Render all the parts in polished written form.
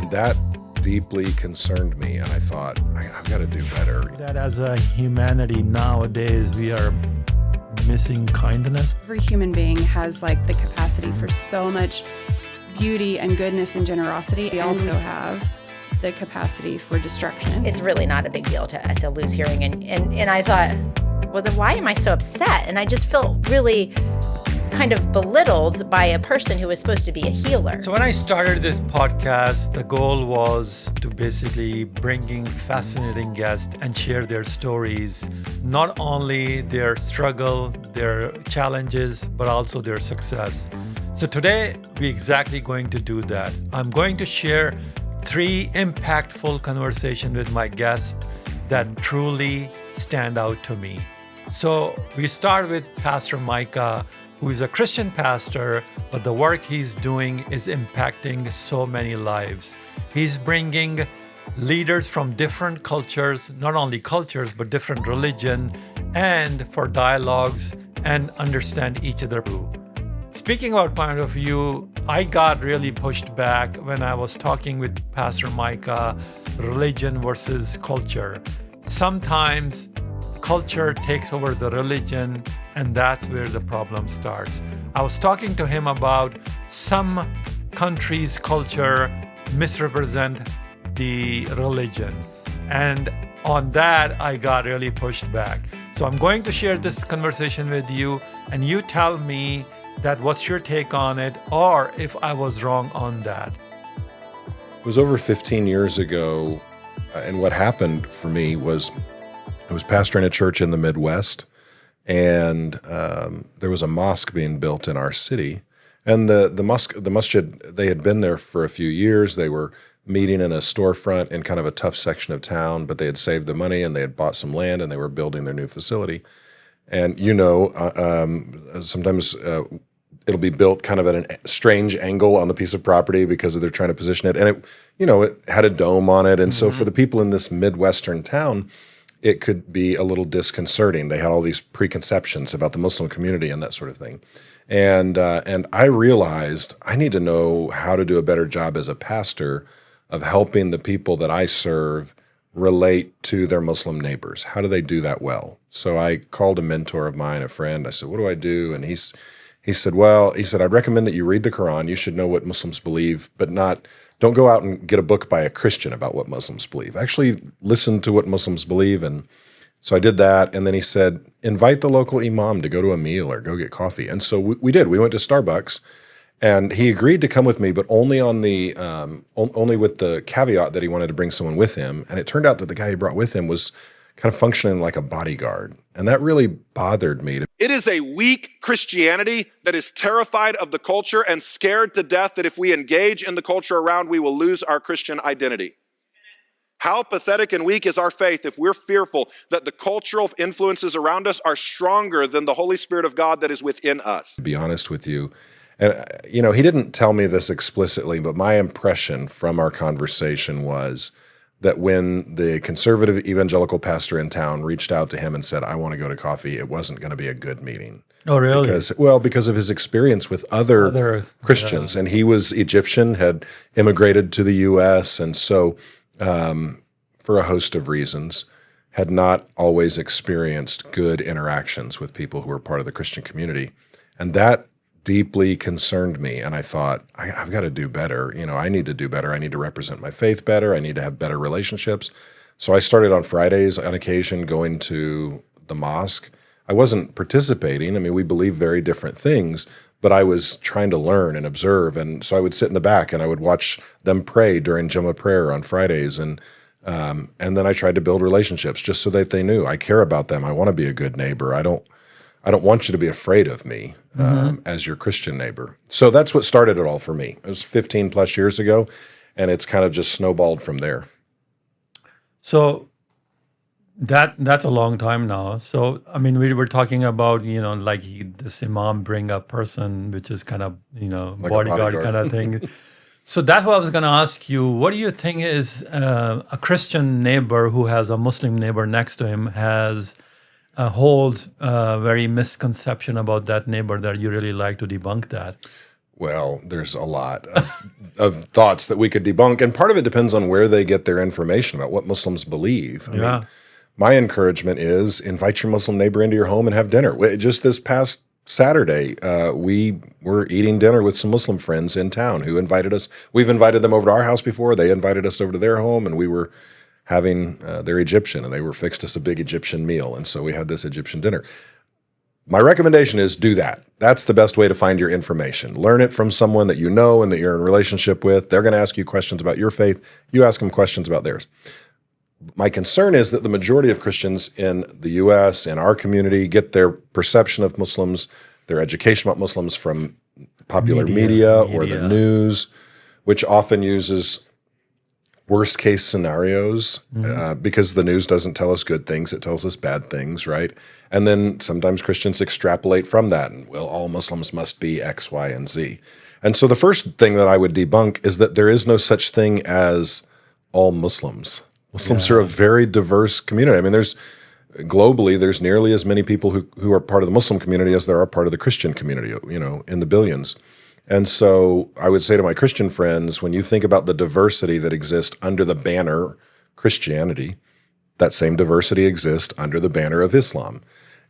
And that deeply concerned me, and I thought, I've got to do better. That as a humanity nowadays, we are missing kindness. Every human being has the capacity for so much beauty and goodness and generosity. We also have the capacity for destruction. It's really not a big deal to lose hearing. And I thought, well, then why am I so upset? And I just felt really kind of belittled by a person who was supposed to be a healer. So when I started this podcast, the goal was to basically bringing fascinating guests and share their stories, not only their struggle, their challenges, but also their success. So today, we're exactly going to do that. I'm going to share 3 impactful conversations with my guests that truly stand out to me. So we start with Pastor Micah, who is a Christian pastor, but the work he's doing is impacting so many lives. He's bringing leaders from different cultures, not only cultures, but different religion, and for dialogues and understand each other. Speaking about point of view, I got really pushed back when I was talking with Pastor Micah, religion versus culture. Sometimes culture takes over the religion, and that's where the problem starts. I was talking to him about some countries' culture misrepresent the religion. And on that, I got really pushed back. So I'm going to share this conversation with you, and you tell me that what's your take on it, or if I was wrong on that. It was over 15 years ago, and what happened for me was I was pastoring a church in the Midwest, and there was a mosque being built in our city. And the masjid, they had been there for a few years. They were meeting in a storefront in kind of a tough section of town, but they had saved the money and they had bought some land and they were building their new facility. And sometimes it'll be built kind of at a strange angle on the piece of property because they're trying to position it. And it had a dome on it. And so for the people in this Midwestern town, it could be a little disconcerting. They had all these preconceptions about the Muslim community and that sort of thing. And I realized I need to know how to do a better job as a pastor of helping the people that I serve relate to their Muslim neighbors. How do they do that well? So I called a mentor of mine, a friend. I said, what do I do? And he said, I'd recommend that you read the Quran. You should know what Muslims believe, but don't go out and get a book by a Christian about what Muslims believe. Actually listen to what Muslims believe. And so I did that. And then he said, invite the local imam to go to a meal or go get coffee. And so we did. We went to Starbucks, and he agreed to come with me, but only on only with the caveat that he wanted to bring someone with him. And it turned out that the guy he brought with him was kind of functioning like a bodyguard. And that really bothered me. It is a weak Christianity that is terrified of the culture and scared to death that if we engage in the culture around, we will lose our Christian identity. How pathetic and weak is our faith if we're fearful that the cultural influences around us are stronger than the Holy Spirit of God that is within us. To be honest with you, and he didn't tell me this explicitly, but my impression from our conversation was that when the conservative evangelical pastor in town reached out to him and said, I want to go to coffee, it wasn't going to be a good meeting. Oh, really? Because of his experience with other Christians. And he was Egyptian, had immigrated to the U.S., and so for a host of reasons, had not always experienced good interactions with people who were part of the Christian community. And that deeply concerned me, and I thought, I've got to do better. I need to do better. I need to represent my faith better. I need to have better relationships. So I started on Fridays on occasion going to the mosque. I wasn't participating. I mean, we believe very different things, but I was trying to learn and observe. And so I would sit in the back and I would watch them pray during Jummah prayer on Fridays. And then I tried to build relationships just so that they knew I care about them. I want to be a good neighbor. I don't want you to be afraid of me as your Christian neighbor. So that's what started it all for me. It was 15 plus years ago, and it's kind of just snowballed from there. So that's a long time now. So, I mean, we were talking about, this imam bring a person, which is kind of, like bodyguard kind of thing. So that's what I was going to ask you. What do you think is a Christian neighbor who has a Muslim neighbor next to him holds a very misconception about that neighbor that you really like to debunk that? Well, there's a lot of thoughts that we could debunk, and part of it depends on where they get their information about what Muslims believe. I mean, my encouragement is invite your Muslim neighbor into your home and have dinner. Just this past Saturday, we were eating dinner with some Muslim friends in town who invited us. We've invited them over to our house before. They invited us over to their home, and we were having their Egyptian, and they were fixed us a big Egyptian meal, and so we had this Egyptian dinner. My recommendation is do that. That's the best way to find your information. Learn it from someone that you know and that you're in a relationship with. They're going to ask you questions about your faith. You ask them questions about theirs. My concern is that the majority of Christians in the U.S., in our community, get their perception of Muslims, their education about Muslims from popular media or the news, which often uses worst case scenarios because the news doesn't tell us good things, it tells us bad things, right? And then sometimes Christians extrapolate from that, and well, all Muslims must be X, Y, and Z. And so the first thing that I would debunk is that there is no such thing as all Muslims. Muslims are a very diverse community. I mean, globally, there's nearly as many people who are part of the Muslim community as there are part of the Christian community, in the billions. And so I would say to my Christian friends, when you think about the diversity that exists under the banner Christianity, that same diversity exists under the banner of Islam.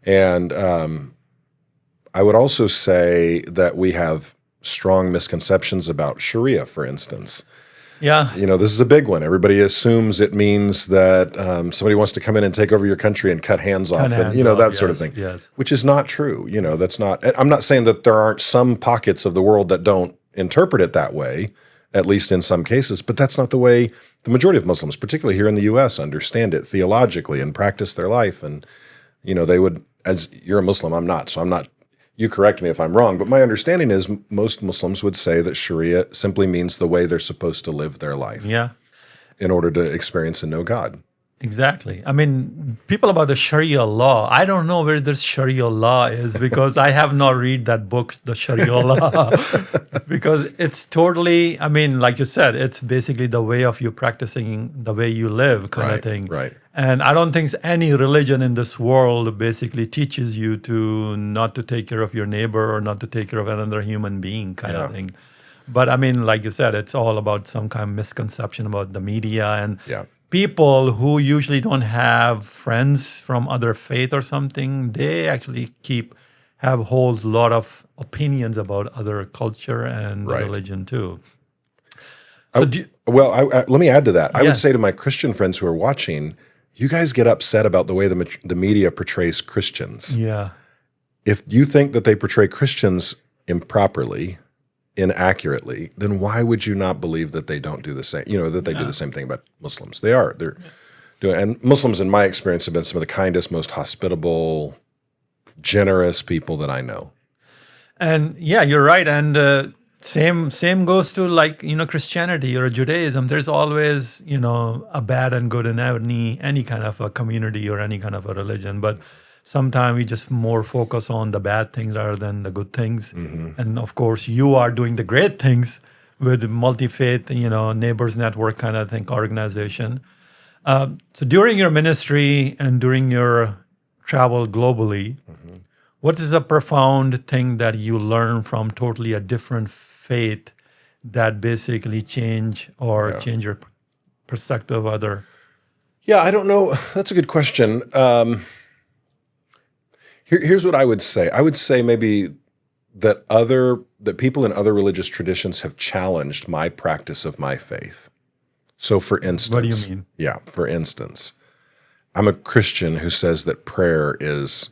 And I would also say that we have strong misconceptions about Sharia, for instance. Yeah. This is a big one. Everybody assumes it means that somebody wants to come in and take over your country and cut hands off, that sort of thing, which is not true. That's not, I'm not saying that there aren't some pockets of the world that don't interpret it that way, at least in some cases, but that's not the way the majority of Muslims, particularly here in the U.S., understand it theologically and practice their life. And, they would, as you're a Muslim, I'm not, so I'm not, you correct me if I'm wrong, but my understanding is most Muslims would say that Sharia simply means the way they're supposed to live their life in order to experience and know God. Exactly. I mean, people about the Sharia law, I don't know where this Sharia law is because I have not read that book, the Sharia law, because it's totally, I mean, like you said, it's basically the way of you practicing the way you live kind of thing. Right. And I don't think any religion in this world basically teaches you to not to take care of your neighbor or not to take care of another human being kind of thing. But I mean, like you said, it's all about some kind of misconception about the media and people who usually don't have friends from other faith or something, they actually have holds a lot of opinions about other culture and religion too. So let me add to that. I would say to my Christian friends who are watching, you guys get upset about the way the media portrays Christians. Yeah. If you think that they portray Christians improperly, inaccurately, then why would you not believe that they don't do the same, that they do the same thing about Muslims? They're doing, and Muslims, in my experience, have been some of the kindest, most hospitable, generous people that I know. And you're right. And same goes to Christianity or Judaism. There's always, a bad and good in any kind of a community or any kind of a religion. But sometimes we just more focus on the bad things rather than the good things. Mm-hmm. And of course, you are doing the great things with multi-faith, neighbors network kind of thing, organization. So during your ministry and during your travel globally, what is a profound thing that you learn from totally a different faith that basically change your perspective of other? Yeah, I don't know. That's a good question. Here's what I would say. I would say maybe that people in other religious traditions have challenged my practice of my faith. So for instance, what do you mean? Yeah, for instance, I'm a Christian who says that prayer is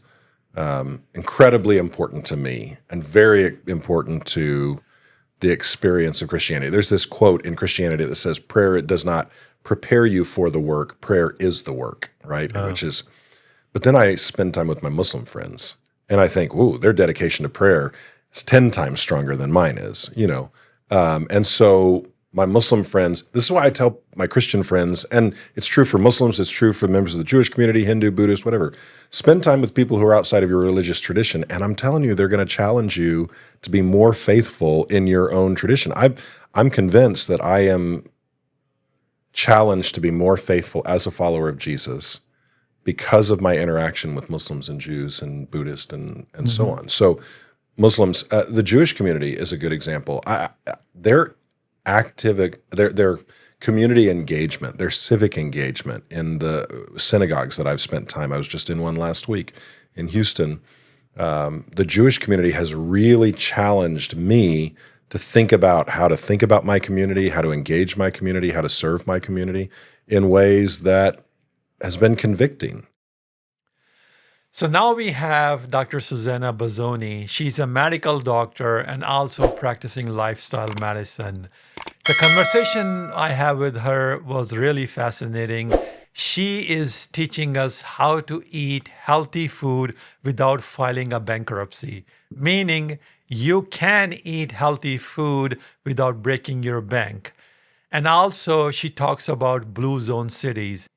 incredibly important to me and very important to the experience of Christianity. There's this quote in Christianity that says, prayer, it does not prepare you for the work, prayer is the work, right? But then I spend time with my Muslim friends and I think, ooh, their dedication to prayer is 10 times stronger than mine is, and so my Muslim friends, this is why I tell my Christian friends, and it's true for Muslims, it's true for members of the Jewish community, Hindu, Buddhist, whatever. Spend time with people who are outside of your religious tradition, and I'm telling you, they're going to challenge you to be more faithful in your own tradition. I'm convinced that I am challenged to be more faithful as a follower of Jesus because of my interaction with Muslims and Jews and Buddhists and so on. So Muslims, the Jewish community is a good example. Their their community engagement, their civic engagement in the synagogues that I've spent time. I was just in one last week in Houston. The Jewish community has really challenged me to think about how to think about my community, how to engage my community, how to serve my community in ways that has been convicting. So now we have Dr. Susanna Bozzoni. She's a medical doctor and also practicing lifestyle medicine. The conversation I had with her was really fascinating. She is teaching us how to eat healthy food without filing a bankruptcy, meaning you can eat healthy food without breaking your bank. And also she talks about blue zone cities,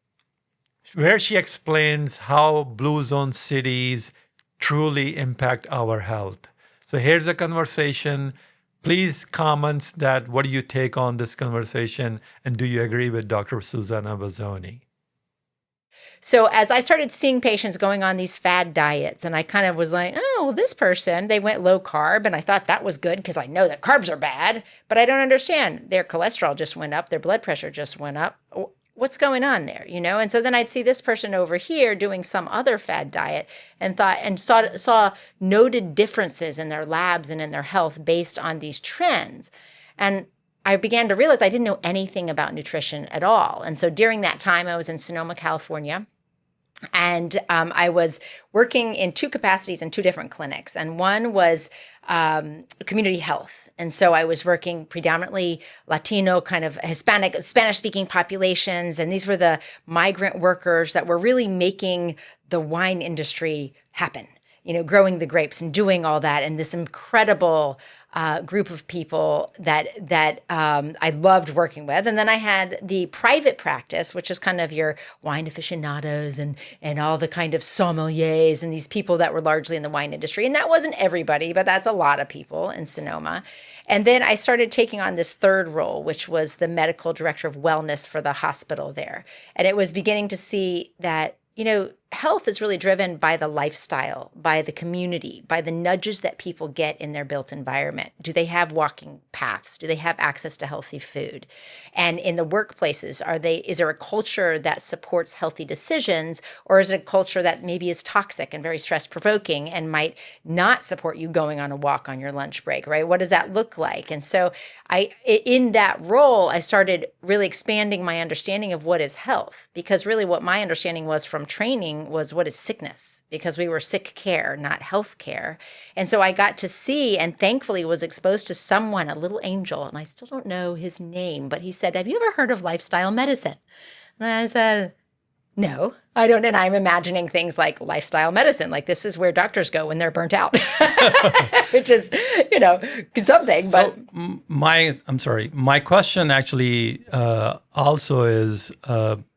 where she explains how blue zone cities truly impact our health. So here's the conversation. Please comments that what do you take on this conversation, and do you agree with Dr. Susanna Bozzoni? So as I started seeing patients going on these fad diets, and I kind of was like, oh, well, this person, they went low carb, and I thought that was good because I know that carbs are bad, but I don't understand. Their cholesterol just went up, their blood pressure just went up. What's going on there, you know? And so then I'd see this person over here doing some other fad diet and saw noted differences in their labs and in their health based on these trends. And I began to realize I didn't know anything about nutrition at all. And so during that time, I was in Sonoma, California, and I was working in two capacities in two different clinics. And one was community health. And so I was working predominantly Latino, kind of Hispanic, Spanish-speaking populations. And these were the migrant workers that were really making the wine industry happen, you know, growing the grapes and doing all that. And this incredible group of people that I loved working with. And then I had the private practice, which is kind of your wine aficionados and all the kind of sommeliers and these people that were largely in the wine industry. And that wasn't everybody, but that's a lot of people in Sonoma. And then I started taking on this third role, which was the medical director of wellness for the hospital there. And it was beginning to see that, you know, health is really driven by the lifestyle, by the community, by the nudges that people get in their built environment. Do they have walking paths? Do they have access to healthy food? And in the workplaces, is there a culture that supports healthy decisions, or is it a culture that maybe is toxic and very stress-provoking and might not support you going on a walk on your lunch break, right? What does that look like? And so in that role, I started really expanding my understanding of what is health, because really what my understanding was from training was what is sickness, because we were sick care, not health care. And so I got to see, and thankfully was exposed to someone, a little angel, and I still don't know his name, but he said, have you ever heard of lifestyle medicine? And I said, no, I don't. And I'm imagining things like lifestyle medicine, like this is where doctors go when they're burnt out, which is, you know, something. But so my question actually also is,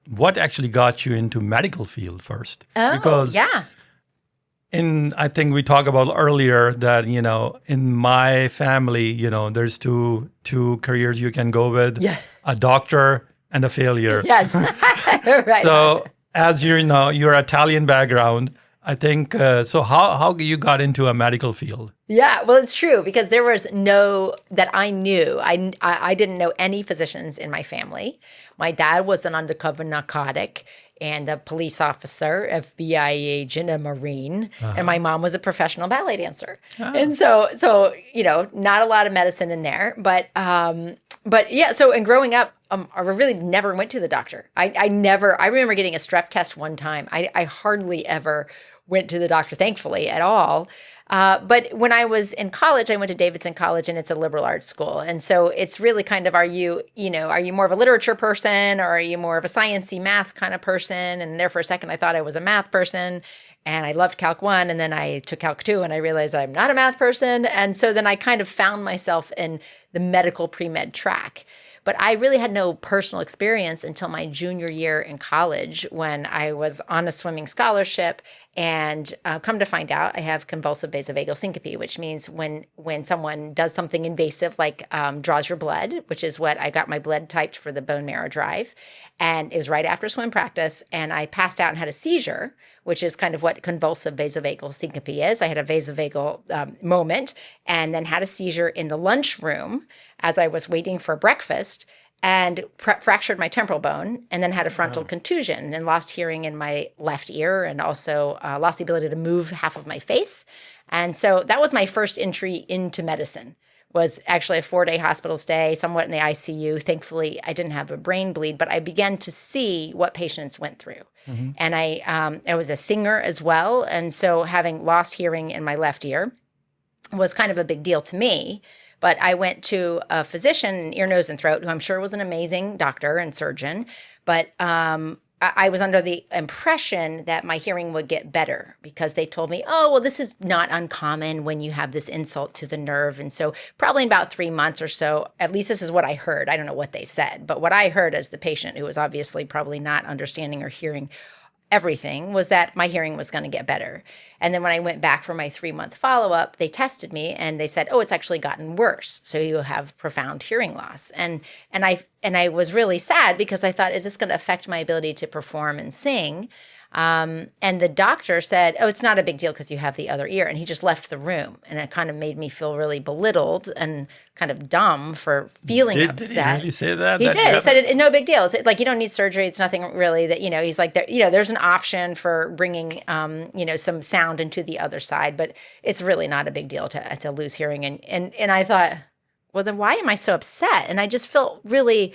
what actually got you into medical field first? Oh, because yeah. I think we talked about earlier that, you know, in my family, you know, there's two careers you can go with, a doctor and a failure. Yes. Right. So as you know, your Italian background, I think, so how you got into a medical field? Yeah, well, it's true, because there was that I knew. I didn't know any physicians in my family. My dad was an undercover narcotic and a police officer, FBI agent, a Marine, and my mom was a professional ballet dancer. And so you know, not a lot of medicine in there, but yeah. So in growing up, I really never went to the doctor. I remember getting a strep test one time. I hardly ever went to the doctor, thankfully, at all. But when I was in college, I went to Davidson College, and it's a liberal arts school. And so it's really kind of, are you more of a literature person, or are you more of a sciencey math kind of person? And there for a second, I thought I was a math person, and I loved Calc 1, and then I took Calc 2, and I realized I'm not a math person. And so then I kind of found myself in the medical pre-med track. But I really had no personal experience until my junior year in college when I was on a swimming scholarship. And come to find out, I have convulsive vasovagal syncope, which means when someone does something invasive, like draws your blood, which is what I got my blood typed for the bone marrow drive. And it was right after swim practice. And I passed out and had a seizure, which is kind of what convulsive vasovagal syncope is. I had a vasovagal moment and then had a seizure in the lunchroom as I was waiting for breakfast, and fractured my temporal bone, and then had a frontal contusion and lost hearing in my left ear, and also lost the ability to move half of my face. And so that was my first entry into medicine, was actually a 4-day hospital stay, somewhat in the ICU. Thankfully, I didn't have a brain bleed, but I began to see what patients went through. And I was a singer as well. And so having lost hearing in my left ear was kind of a big deal to me. But I went to a physician, ear, nose, and throat, who I'm sure was an amazing doctor and surgeon. But I was under the impression that my hearing would get better because they told me, oh, well, this is not uncommon when you have this insult to the nerve. And so probably in about 3 months or so, at least this is what I heard. I don't know what they said, but what I heard as the patient, who was obviously probably not understanding or hearing everything, was that my hearing was going to get better. And then when I went back for my 3-month follow-up, they tested me and they said, oh, it's actually gotten worse. So you have profound hearing loss. And I was really sad because I thought, is this going to affect my ability to perform and sing? And the doctor said, oh, it's not a big deal because you have the other ear. And he just left the room. And it kind of made me feel really belittled and kind of dumb for feeling upset. Did he really say that? He did. He said, no big deal. It's like, you don't need surgery. It's nothing really that, he's like, there's an option for bringing, some sound into the other side, but it's really not a big deal to lose hearing. And I thought, well, then why am I so upset? And I just felt really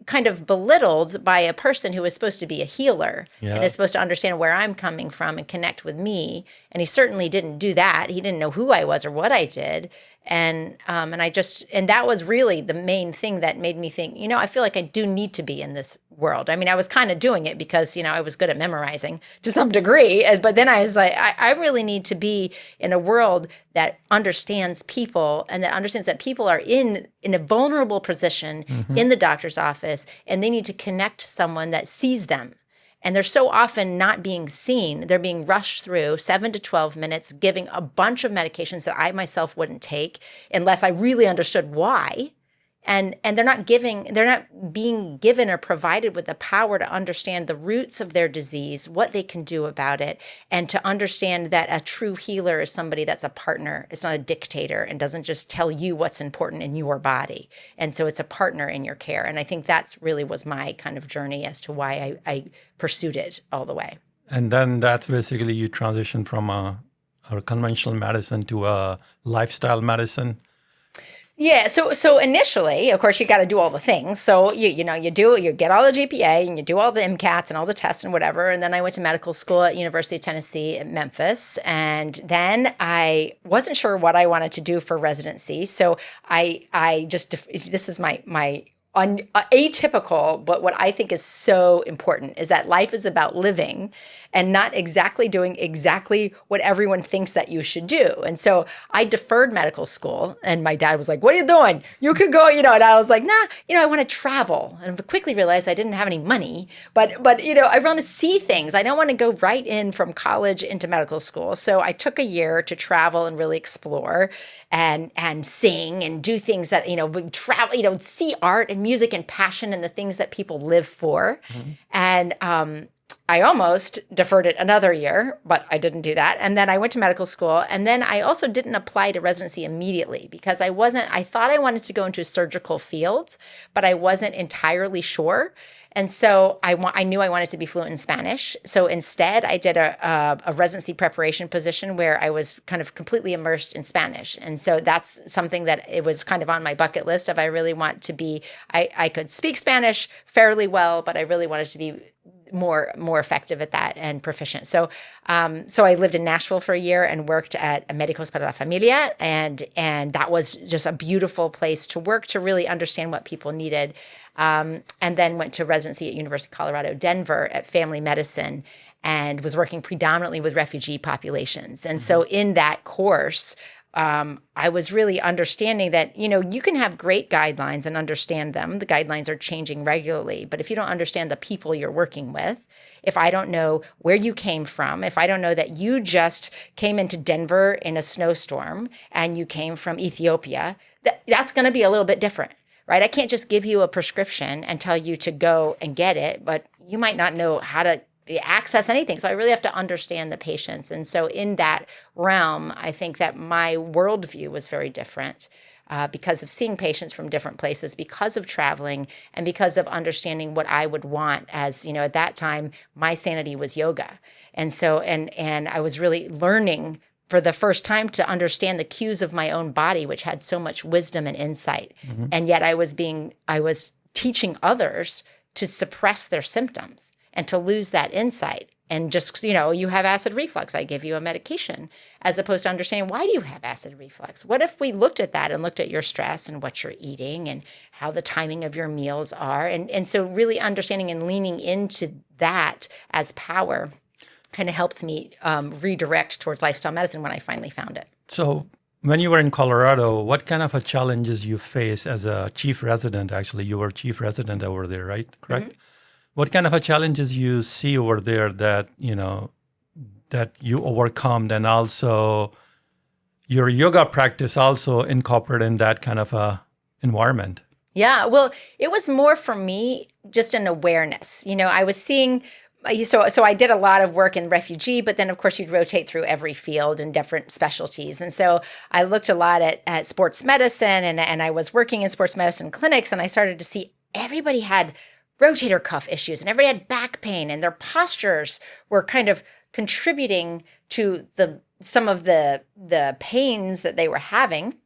kind of belittled by a person who is supposed to be a healer and is supposed to understand where I'm coming from and connect with me. And he certainly didn't do that. He didn't know who I was or what I did. And that was really the main thing that made me think, I feel like I do need to be in this world. I mean, I was kind of doing it because, I was good at memorizing to some degree. But then I was like, I really need to be in a world that understands people and that understands that people are in a vulnerable position in the doctor's office, and they need to connect to someone that sees them. And they're so often not being seen. They're being rushed through 7 to 12 minutes, giving a bunch of medications that I myself wouldn't take unless I really understood why. And they're not being given or provided with the power to understand the roots of their disease, what they can do about it, and to understand that a true healer is somebody that's a partner. It's not a dictator and doesn't just tell you what's important in your body. And so it's a partner in your care. And I think that's really was my kind of journey as to why I pursued it all the way. And then that's basically you transition from a conventional medicine to a lifestyle medicine. Yeah. So initially, of course, you got to do all the things. So you get all the GPA and you do all the MCATs and all the tests and whatever. And then I went to medical school at University of Tennessee at Memphis. And then I wasn't sure what I wanted to do for residency. So I just, this is my atypical, but what I think is so important is that life is about living and not exactly doing exactly what everyone thinks that you should do. And so I deferred medical school, and my dad was like, what are you doing? You could go, and I was like, nah, I want to travel. And I quickly realized I didn't have any money, but I want to see things. I don't want to go right in from college into medical school. So I took a year to travel and really explore and sing and do things that, travel, see art and music and passion and the things that people live for. And I almost deferred it another year, but I didn't do that. And then I went to medical school. And then I also didn't apply to residency immediately because I thought I wanted to go into surgical fields, but I wasn't entirely sure. And so I knew I wanted to be fluent in Spanish. So instead, I did a residency preparation position where I was kind of completely immersed in Spanish. And so that's something that it was kind of on my bucket list of I really want to be, I could speak Spanish fairly well, but I really wanted to be more effective at that and proficient. So I lived in Nashville for a year and worked at Médicos para la Familia, and that was just a beautiful place to work to really understand what people needed. And then went to residency at University of Colorado, Denver at family medicine, and was working predominantly with refugee populations. And so in that course, I was really understanding that, you can have great guidelines and understand them. The guidelines are changing regularly. But if you don't understand the people you're working with, if I don't know where you came from, if I don't know that you just came into Denver in a snowstorm and you came from Ethiopia, that's going to be a little bit different, right? I can't just give you a prescription and tell you to go and get it, but you might not know how to access anything. So I really have to understand the patients. And so in that realm, I think that my worldview was very different because of seeing patients from different places, because of traveling, and because of understanding what I would want as, at that time, my sanity was yoga. And so, and I was really learning for the first time to understand the cues of my own body, which had so much wisdom and insight. Mm-hmm. And yet I was teaching others to suppress their symptoms and to lose that insight. And just, you have acid reflux, I give you a medication, as opposed to understanding, why do you have acid reflux? What if we looked at that and looked at your stress and what you're eating and how the timing of your meals are? And so really understanding and leaning into that as power kind of helped me redirect towards lifestyle medicine when I finally found it. So when you were in Colorado, what kind of a challenges you face as a chief resident? Actually, you were chief resident over there, right? Correct? Mm-hmm. What kind of a challenges you see over there that, that you overcome, and also your yoga practice also incorporated in that kind of a environment? Yeah, well, it was more for me just an awareness. I was seeing, so I did a lot of work in refugee, but then of course you'd rotate through every field and different specialties. And so I looked a lot at sports medicine, and I was working in sports medicine clinics, and I started to see everybody had rotator cuff issues, and everybody had back pain, and their postures were kind of contributing to some of the pains that they were having.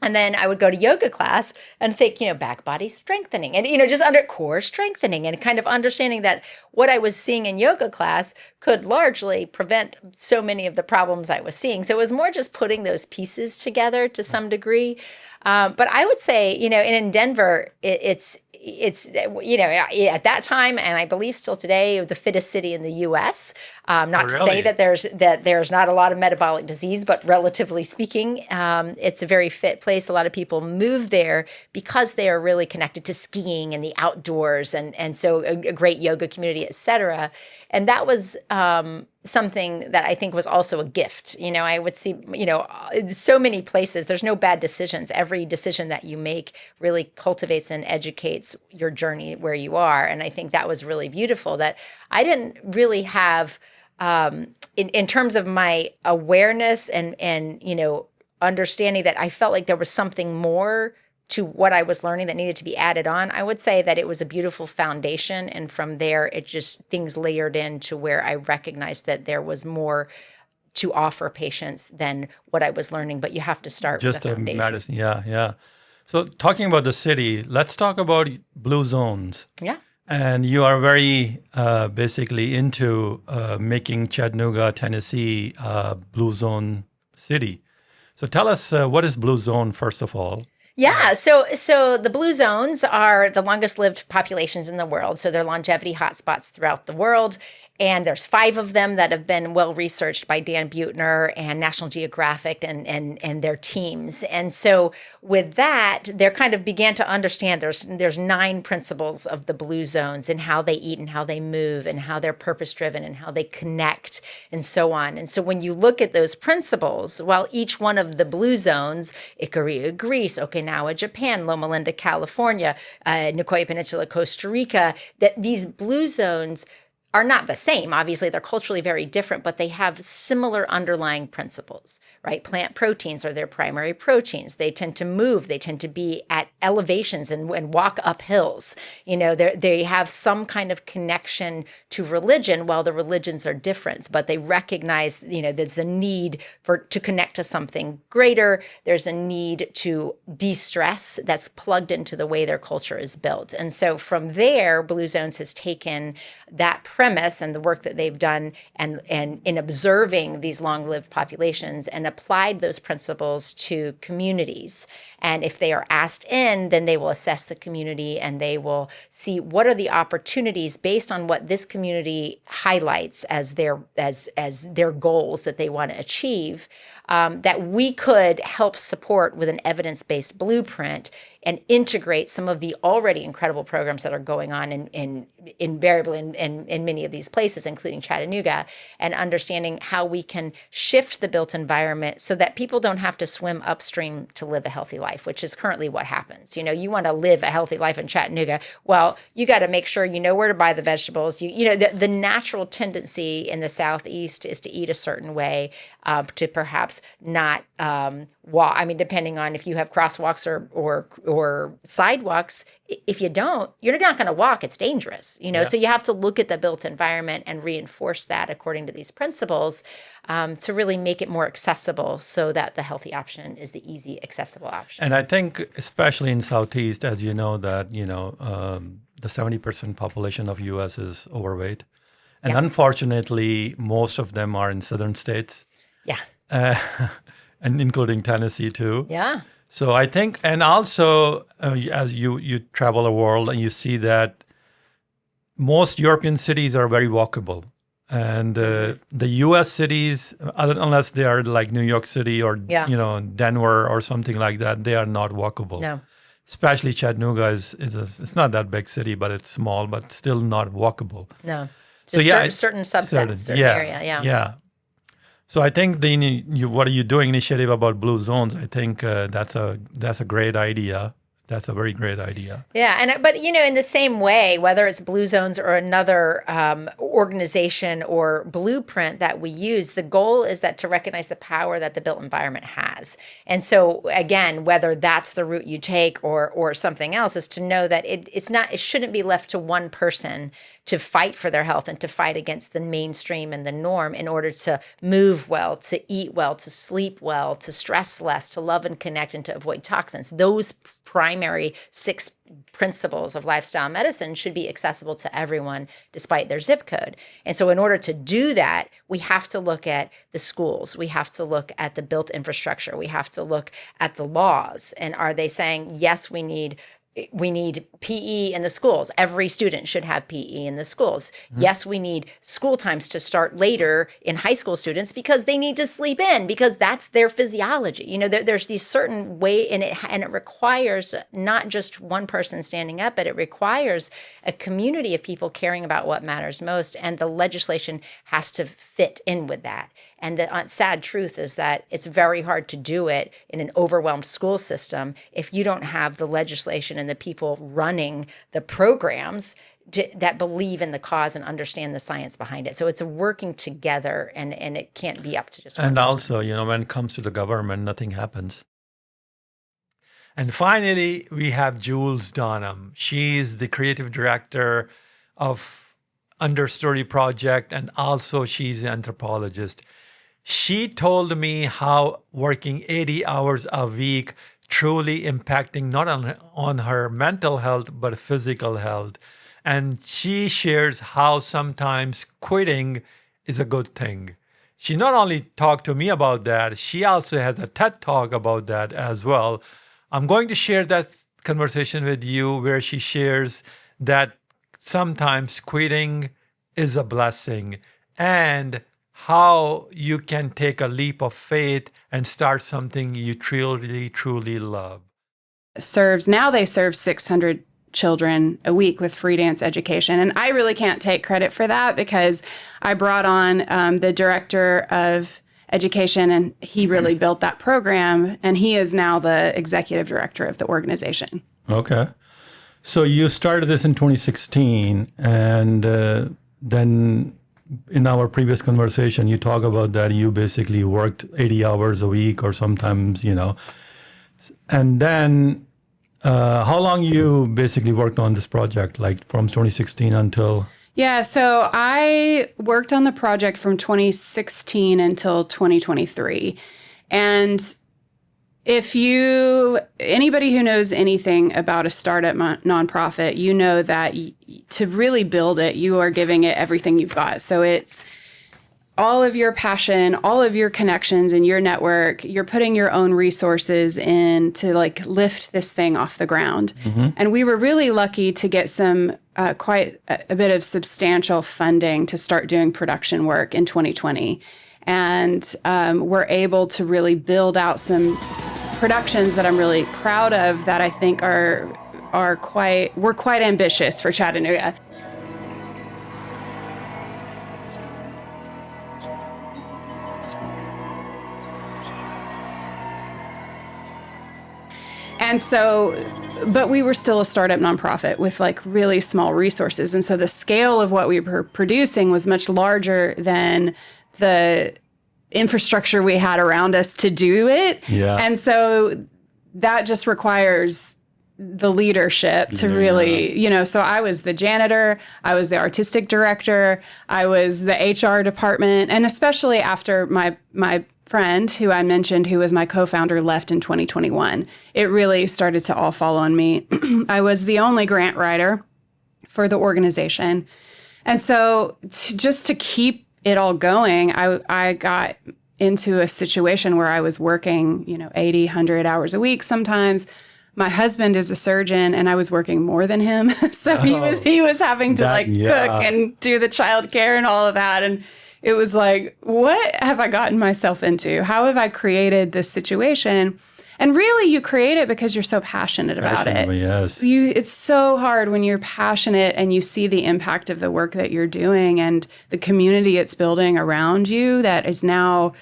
And then I would go to yoga class and think, back body strengthening and, just under core strengthening, and kind of understanding that what I was seeing in yoga class could largely prevent so many of the problems I was seeing. So it was more just putting those pieces together to some degree. But I would say, in Denver, it's at that time, and I believe still today, the fittest city in the U.S. Not to say that there's not a lot of metabolic disease, but relatively speaking, it's a very fit place. A lot of people move there because they are really connected to skiing and the outdoors, and so a great yoga community, et cetera. And that was something that I think was also a gift. I would see, so many places, there's no bad decisions. Every decision that you make really cultivates and educates your journey where you are. And I think that was really beautiful, that I didn't really have, in terms of my awareness and understanding that I felt like there was something more to what I was learning that needed to be added on. I would say that it was a beautiful foundation. And from there, it just, things layered in to where I recognized that there was more to offer patients than what I was learning. But you have to start with the foundation. Medicine. Yeah. So talking about the city, let's talk about blue zones. Yeah. And you are very basically into making Chattanooga, Tennessee, blue zone city. So tell us, what is blue zone, first of all? Yeah, so the blue zones are the longest lived populations in the world. So they're longevity hotspots throughout the world. And there's 5 of them that have been well researched by Dan Buettner and National Geographic and their teams. And so with that, they kind of began to understand there's 9 principles of the blue zones, and how they eat and how they move and how they're purpose driven and how they connect and so on. And so when you look at those principles, while each one of the blue zones, Ikaria, Greece, Okinawa, Japan, Loma Linda, California, Nicoya Peninsula, Costa Rica, that these blue zones are not the same. Obviously, they're culturally very different, but they have similar underlying principles, right? Plant proteins are their primary proteins. They tend to move. They tend to be at elevations and walk up hills. They have some kind of connection to religion, while the religions are different, but they recognize, there's a need to connect to something greater. There's a need to de-stress that's plugged into the way their culture is built. And so from there, Blue Zones has taken that premise and the work that they've done and in observing these long-lived populations and applied those principles to communities. And if they are asked in, then they will assess the community and they will see what are the opportunities based on what this community highlights as their goals that they want to achieve, that we could help support with an evidence-based blueprint and integrate some of the already incredible programs that are going on invariably in many of these places, including Chattanooga, and understanding how we can shift the built environment so that people don't have to swim upstream to live a healthy life, which is currently what happens. You want to live a healthy life in Chattanooga. Well, you got to make sure you know where to buy the vegetables. The natural tendency in the Southeast is to eat a certain way, to perhaps not walk. I mean, depending on if you have crosswalks or sidewalks, if you don't, you're not going to walk. It's dangerous, So you have to look at the built environment and reinforce that according to these principles, to really make it more accessible so that the healthy option is the easy, accessible option. And I think, especially in Southeast, as you know, that, the 70% population of U.S. is overweight. And unfortunately, most of them are in southern states. Yeah. And including Tennessee too. Yeah. So I think, and also as you travel the world and you see that most European cities are very walkable. And the U.S. cities, unless they are like New York City or, Denver or something like that, they are not walkable. No. Especially Chattanooga it's not that big city, but it's small, but still not walkable. No. So certain subsets, certain area. Yeah. Yeah. So I think what are you doing initiative about blue zones? I think that's a great idea. That's a very great idea. Yeah, but in the same way, whether it's Blue Zones or another organization or blueprint that we use, the goal is that to recognize the power that the built environment has. And so again, whether that's the route you take or something else, is to know that it shouldn't be left to one person to fight for their health and to fight against the mainstream and the norm in order to move well, to eat well, to sleep well, to stress less, to love and connect, and to avoid toxins. Those primary 6 principles of lifestyle medicine should be accessible to everyone despite their zip code. And so in order to do that, we have to look at the schools. We have to look at the built infrastructure. We have to look at the laws. And are they saying, yes, we need PE in the schools. Every student should have PE in the schools. Mm-hmm. Yes, we need school times to start later in high school students because they need to sleep in, because that's their physiology. There's these certain way, and it requires not just one person standing up, but it requires a community of people caring about what matters most, and the legislation has to fit in with that. And the sad truth is that it's very hard to do it in an overwhelmed school system if you don't have the legislation and the people running the programs that believe in the cause and understand the science behind it. So it's a working together, and it can't be up to just one And person. Also, when it comes to the government, nothing happens. And finally, we have Jules Donham. She's the creative director of Understory Project, and also she's an anthropologist. She told me how working 80 hours a week truly impacting not on her mental health, but physical health. And she shares how sometimes quitting is a good thing. She not only talked to me about that, she also has a TED Talk about that as well. I'm going to share that conversation with you where she shares that sometimes quitting is a blessing, and how you can take a leap of faith and start something you truly, truly love. They serve 600 children a week with free dance education. And I really can't take credit for that because I brought on the director of education, and he really built that program. And he is now the executive director of the organization. Okay. So you started this in 2016, and then in our previous conversation, you talk about that you basically worked 80 hours a week or sometimes, and then how long you basically worked on this project, like from 2016 until? Yeah, so I worked on the project from 2016 until 2023. And Anybody who knows anything about a startup nonprofit, you know that to really build it, you are giving it everything you've got. So it's all of your passion, all of your connections in your network. You're putting your own resources in to like lift this thing off the ground. And we were really lucky to get some quite a bit of substantial funding to start doing production work in 2020. And we're able to really build out some productions that I'm really proud of that I think we're quite ambitious for Chattanooga. And so, but we were still a startup nonprofit with like really small resources. And so the scale of what we were producing was much larger than the infrastructure we had around us to do it. Yeah. And so that just requires the leadership to really, so I was the janitor, I was the artistic director, I was the HR department, and especially after my friend who I mentioned, who was my co-founder, left in 2021, it really started to all fall on me. I was the only grant writer for the organization. And so just to keep it all going, I got into a situation where I was working, 80, 100 hours a week sometimes. My husband is a surgeon and I was working more than him. So he was having to cook and do the childcare and all of that. And it was like, what have I gotten myself into? How have I created this situation? And really, you create it because you're so passionate about it. Yes. It's so hard when you're passionate and you see the impact of the work that you're doing and the community it's building around you that is now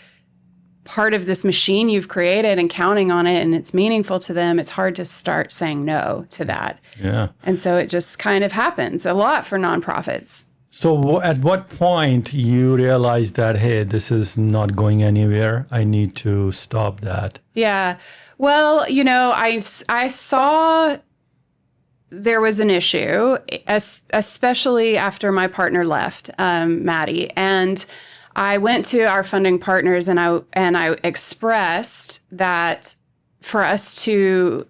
part of this machine you've created and counting on it and it's meaningful to them. It's hard to start saying no to that. Yeah. And so it just kind of happens a lot for nonprofits. So at what point you realize that, hey, this is not going anywhere, I need to stop that? Yeah. Well, I saw there was an issue, especially after my partner left, Maddie. And I went to our funding partners and I expressed that for us to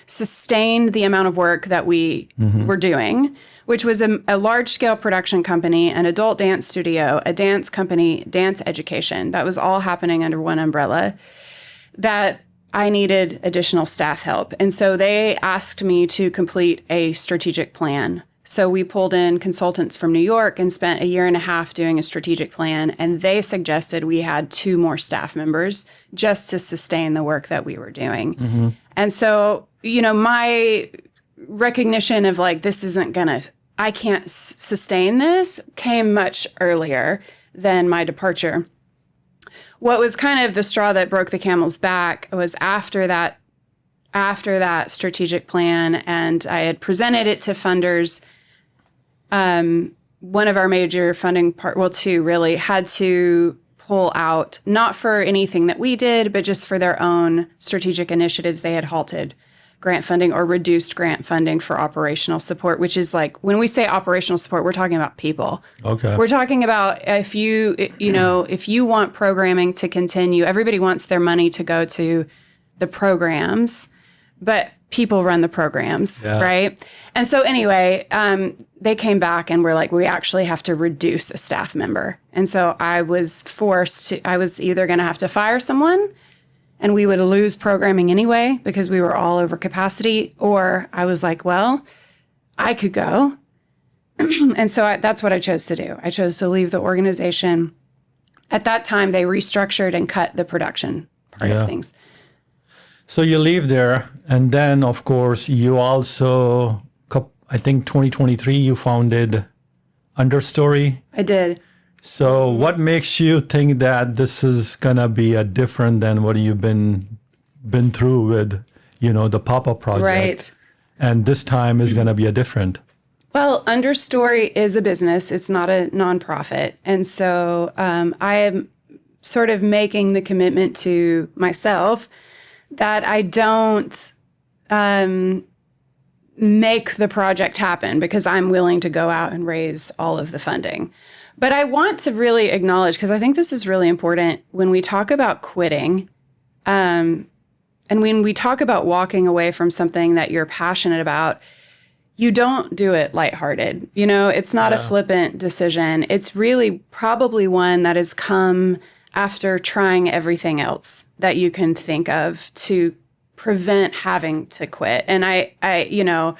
sustain the amount of work that we were doing, which was a large-scale production company, an adult dance studio, a dance company, dance education. That was all happening under one umbrella, that I needed additional staff help. And so they asked me to complete a strategic plan. So we pulled in consultants from New York and spent a year and a half doing a strategic plan. And they suggested we had 2 more staff members just to sustain the work that we were doing. And so, my recognition of like, I can't sustain this came much earlier than my departure. What was kind of the straw that broke the camel's back was after that strategic plan, and I had presented it to funders. One of our major funding two really had to pull out, not for anything that we did, but just for their own strategic initiatives. They had halted grant funding or reduced grant funding for operational support, which is like, when we say operational support, we're talking about people. Okay. We're talking about if you want programming to continue, everybody wants their money to go to the programs, but people run the programs, right? And so anyway, they came back and were like, we actually have to reduce a staff member. And so I was either going to have to fire someone and we would lose programming anyway because we were all over capacity, or I was like, well, I could go. And so that's what I chose to do. I chose to leave the organization. At that time, they restructured and cut the production part of things. So you leave there, and then, of course, you also, I think 2023, you founded Understory. I did. So what makes you think that this is going to be a different than what you've been through with, the pop-up project? Right. And this time is going to be a different. Well, Understory is a business. It's not a nonprofit. And so I am sort of making the commitment to myself that I don't make the project happen because I'm willing to go out and raise all of the funding. But I want to really acknowledge, because I think this is really important, when we talk about quitting, and And when we talk about walking away from something that you're passionate about, you don't do it lighthearted. You know, it's not a flippant decision. It's really probably one that has come after trying everything else that you can think of to prevent having to quit. And I, you know,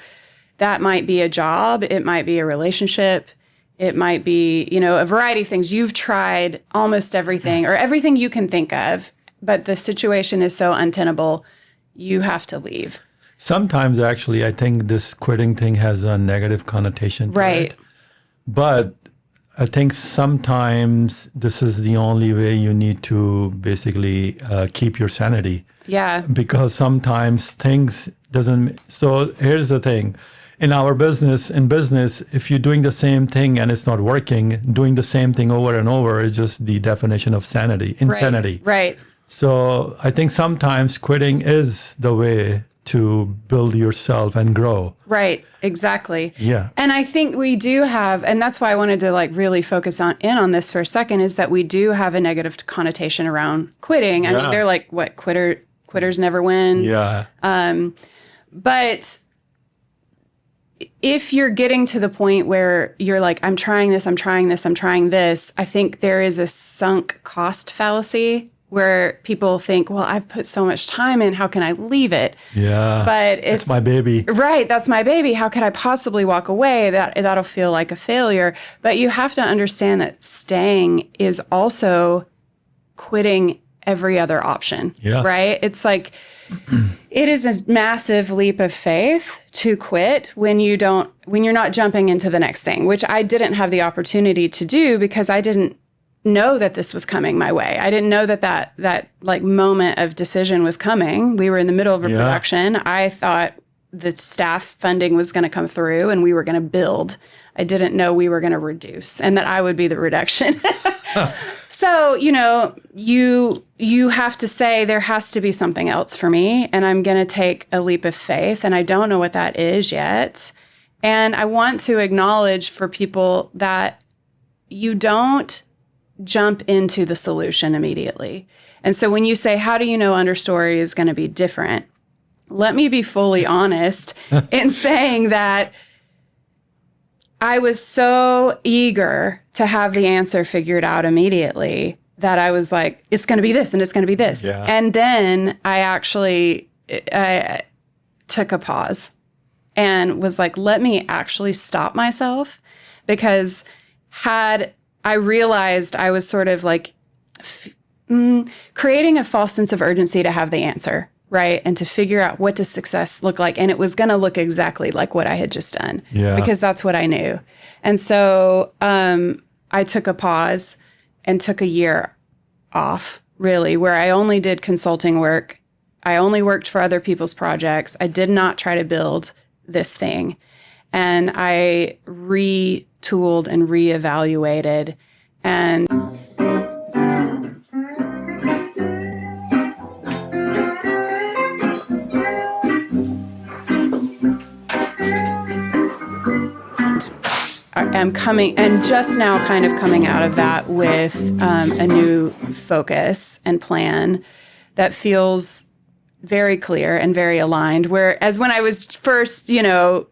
that might be a job, it might be a relationship, it might be, you know, a variety of things. You've tried almost everything or everything you can think of, but the situation is so untenable, you have to leave. Sometimes, actually, I think this quitting thing has a negative connotation to Right. it. But I think sometimes this is the only way you need to basically keep your sanity. Yeah. Because sometimes things doesn't. So here's the thing. In business, if you're doing the same thing and it's not working, doing the same thing over and over is just the definition of insanity. Right. So I think sometimes quitting is the way to build yourself and grow. Right, exactly. Yeah. And I think we do have, and that's why I wanted to like really focus on this for a second, is that we do have a negative connotation around quitting. I mean, they're like, what, quitters never win. Yeah. But if you're getting to the point where you're like, I'm trying this, I think there is a sunk cost fallacy where people think, well, I've put so much time in, how can I leave it? Yeah. But it's my baby. Right, that's my baby. How could I possibly walk away? That'll feel like a failure. But you have to understand that staying is also quitting every other option. Yeah. Right? It's like it is a massive leap of faith to quit when you're not jumping into the next thing, which I didn't have the opportunity to do because I didn't know that this was coming my way. I didn't know that like moment of decision was coming. We were in the middle of a production. I thought the staff funding was going to come through and we were going to build. I didn't know we were going to reduce and that I would be the reduction. So, you know, you have to say there has to be something else for me and I'm going to take a leap of faith and I don't know what that is yet. And I want to acknowledge for people that you don't jump into the solution immediately. And so when you say, how do you know Understory is going to be different? Let me be fully honest in saying that I was so eager to have the answer figured out immediately that I was like, it's going to be this and it's going to be this. Yeah. And then I took a pause and was like, let me actually stop myself because I realized I was sort of like creating a false sense of urgency to have the answer, right? And to figure out what does success look like. And it was going to look exactly like what I had just done because that's what I knew. And so I took a pause and took a year off, really, where I only did consulting work. I only worked for other people's projects. I did not try to build this thing. And I retooled and reevaluated and I'm coming and just now kind of coming out of that with a new focus and plan that feels very clear and very aligned. Whereas when I was first, you know,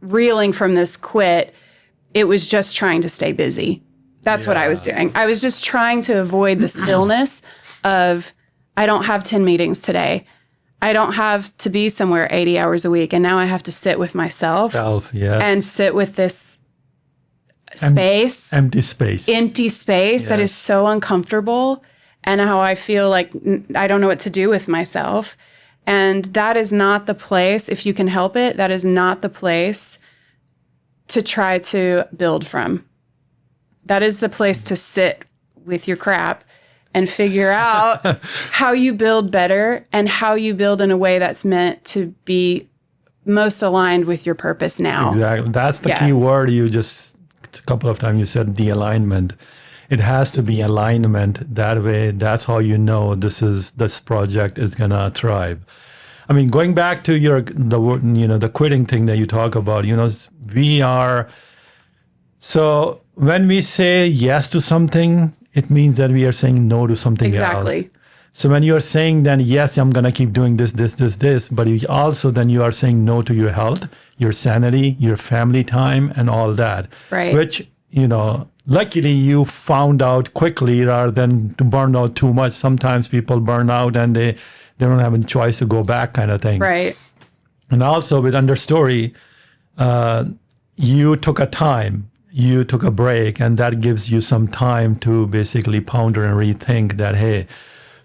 reeling from this quit, it was just trying to stay busy. That's what I was doing. I was just trying to avoid the stillness of, I don't have 10 meetings today. I don't have to be somewhere 80 hours a week. And now I have to sit with myself and sit with this space. Empty space. That is so uncomfortable. And how I feel like I don't know what to do with myself. And that is not the place, if you can help it, that is not the place to try to build from. That is the place to sit with your crap and figure out how you build better and how you build in a way that's meant to be most aligned with your purpose now. Exactly. That's the key word you just, a couple of times you said the alignment. It has to be alignment. That way, that's how you know this project is gonna thrive. I mean, going back to the quitting thing that you talk about, so when we say yes to something, it means that we are saying no to something else. So when you're saying then, yes, I'm going to keep doing this, but you also then you are saying no to your health, your sanity, your family time, and all that. Right. Which, luckily you found out quickly rather than to burn out too much. Sometimes people burn out and they don't have a choice to go back kind of thing. Right. And also with Understory, you took a break, and that gives you some time to basically ponder and rethink that, hey,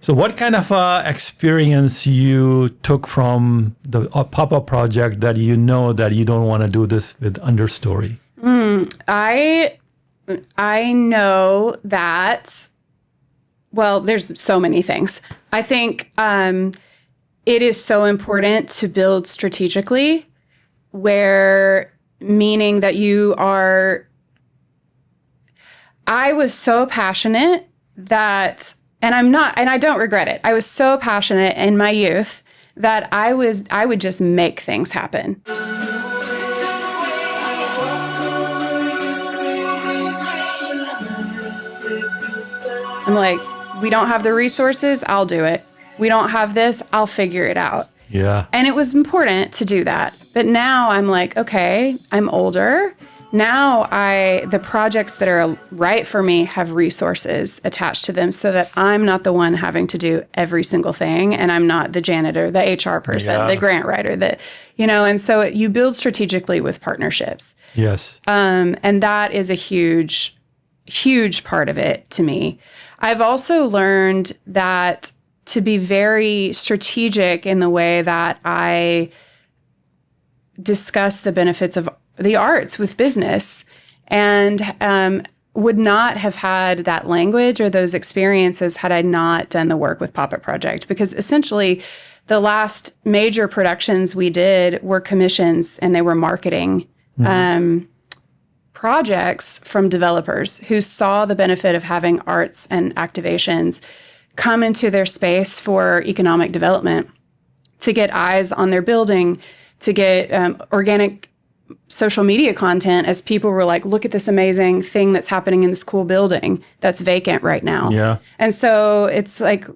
so what kind of experience you took from the pop-up project that you know that you don't want to do this with Understory? I know that, well, there's so many things. I think it is so important to build strategically, meaning that I was so passionate that, and I don't regret it. I was so passionate in my youth that I would just make things happen. I'm like, we don't have the resources, I'll do it. We don't have this, I'll figure it out. Yeah. And it was important to do that. But now I'm like, okay, I'm older. Now the projects that are right for me have resources attached to them so that I'm not the one having to do every single thing. And I'm not the janitor, the HR person, the grant writer, and so you build strategically with partnerships. Yes. And that is a huge, huge part of it to me. I've also learned that to be very strategic in the way that I discuss the benefits of the arts with business, and would not have had that language or those experiences had I not done the work with Pop-Up Project. Because essentially, the last major productions we did were commissions, and they were marketing projects from developers who saw the benefit of having arts and activations come into their space for economic development, to get eyes on their building, to get organic social media content as people were like, look at this amazing thing that's happening in this cool building that's vacant right now. Yeah. And so it's like,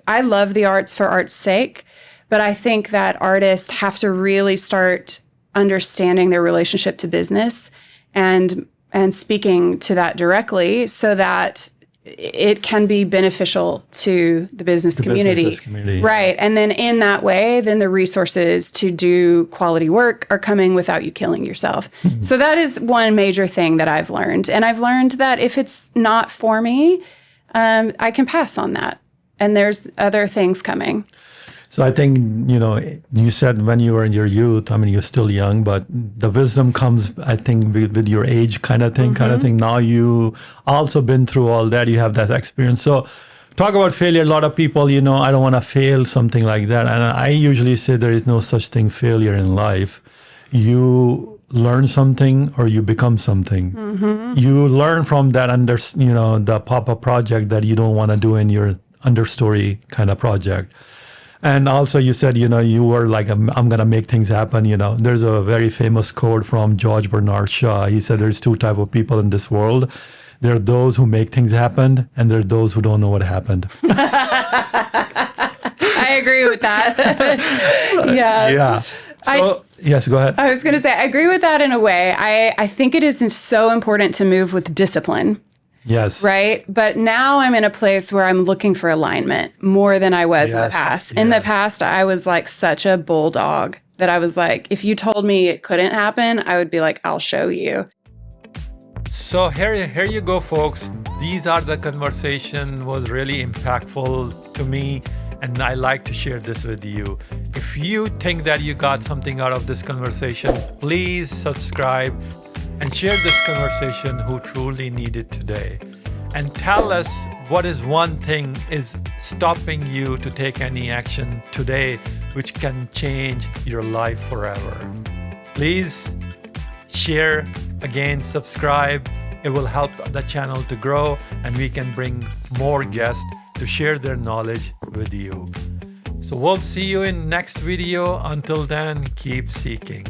I love the arts for art's sake, but I think that artists have to really start understanding their relationship to business and speaking to that directly so that it can be beneficial to the business community. Right. And then in that way, then the resources to do quality work are coming without you killing yourself. Mm-hmm. So that is one major thing that I've learned. And I've learned that if it's not for me, I can pass on that. And there's other things coming. So I think, you said when you were in your youth, you're still young, but the wisdom comes, I think, with your age kind of thing. Now you also been through all that. You have that experience. So talk about failure. A lot of people, I don't want to fail, something like that. And I usually say there is no such thing failure in life. You learn something or you become something. Mm-hmm. You learn from that the pop-up project that you don't want to do in your Understory kind of project. And also you said, you were like, I'm going to make things happen. There's a very famous quote from George Bernard Shaw. He said there's two types of people in this world. There are those who make things happen, and there are those who don't know what happened. I agree with that. Yeah. Yeah. So, yes, go ahead. I was going to say, I agree with that in a way. I think it is so important to move with discipline. Yes. Right. But now I'm in a place where I'm looking for alignment more than I was in the past. Yeah. In the past, I was like such a bulldog that I was like, if you told me it couldn't happen, I would be like, I'll show you. So here you go, folks. These are the conversation was really impactful to me. And I like to share this with you. If you think that you got something out of this conversation, please subscribe and share this conversation who truly need it today. And tell us what is one thing is stopping you to take any action today which can change your life forever. Please share, again, subscribe. It will help the channel to grow and we can bring more guests to share their knowledge with you. So we'll see you in next video. Until then, keep seeking.